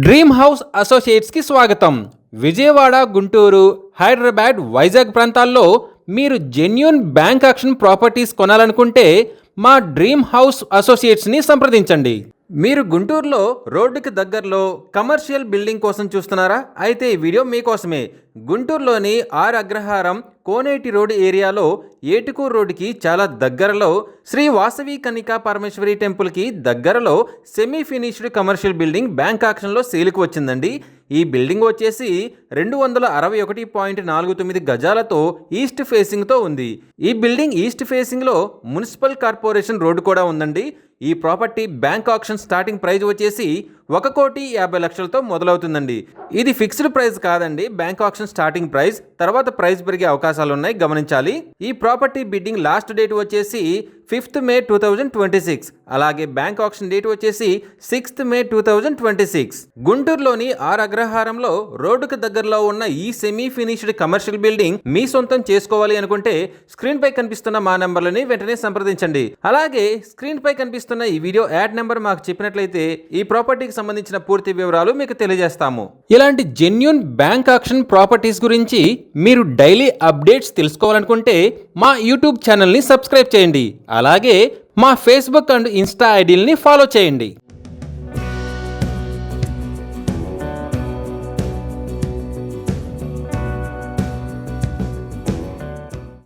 Dream house అసోసియేట్స్కి స్వాగతం. విజయవాడ, గుంటూరు, హైదరాబాద్, వైజాగ్ ప్రాంతాల్లో మీరు జెన్యూన్ బ్యాంక్ ఆక్షన్ ప్రాపర్టీస్ కొనాలనుకుంటే మా డ్రీమ్ హౌస్ అసోసియేట్స్ని సంప్రదించండి. మీరు గుంటూరులో రోడ్డుకి దగ్గరలో కమర్షియల్ బిల్డింగ్ కోసం చూస్తున్నారా? అయితే ఈ వీడియో మీకోసమే. గుంటూరులోని ఆర్ అగ్రహారం కోనేటి రోడ్ ఏరియాలో ఏటుకూరు రోడ్డుకి చాలా దగ్గరలో శ్రీ వాసవి కన్నికా పరమేశ్వరి టెంపుల్కి దగ్గరలో semi finished commercial building bank ఆక్షన్లో సేల్కి వచ్చిందండి. ఈ బిల్డింగ్ వచ్చేసి 261.49 గజాలతో ఈస్ట్ ఫేసింగ్తో ఉంది. ఈ బిల్డింగ్ ఈస్ట్ ఫేసింగ్లో మున్సిపల్ కార్పొరేషన్ రోడ్డు కూడా ఉందండి. ఈ property bank auction starting price వచ్చేసి 1,50,00,000తో మొదలవుతుందండి. ఇది ఫిక్స్డ్ ప్రైస్ కాదండి, బ్యాంక్ ఆక్షన్ స్టార్టింగ్ ప్రైస్. తర్వాత ప్రైస్ పెరిగే అవకాశాలు ఉన్నాయి, గమనించాలి. ఈ ప్రాపర్టీ బిడ్డింగ్ లాస్ట్ డేట్ వచ్చేసి 5th May 2026. అలాగే బ్యాంక్ ఆక్షన్ డేట్ వచ్చేసి 6th May 2026. గుంటూరులోని ఆర్ అగ్రహారంలో రోడ్డుకు దగ్గరలో ఉన్న ఈ సెమీ ఫినిష్డ్ కమర్షియల్ బిల్డింగ్ మీ సొంతం చేసుకోవాలి అనుకుంటే స్క్రీన్ పై కనిపిస్తున్న మా నెంబర్లని వెంటనే సంప్రదించండి. అలాగే స్క్రీన్ పై కనిపిస్తున్న ఈ వీడియో యాడ్ నెంబర్ మాకు చెప్పినట్లయితే ఈ ప్రాపర్టీకి సంబంధించిన పూర్తి వివరాలు మీకు తెలియజేస్తాము. ఇలాంటి జెన్యూన్ బ్యాంక్ ఆక్షన్ ప్రాపర్టీస్ గురించి మీరు డైలీ అప్డేట్స్ తెలుసుకోవాలనుకుంటే మా యూట్యూబ్ ఛానల్ని సబ్స్క్రైబ్ చేయండి. అలాగే మా ఫేస్బుక్ అండ్ ఇన్స్టా ఐడీలని ఫాలో చేయండి.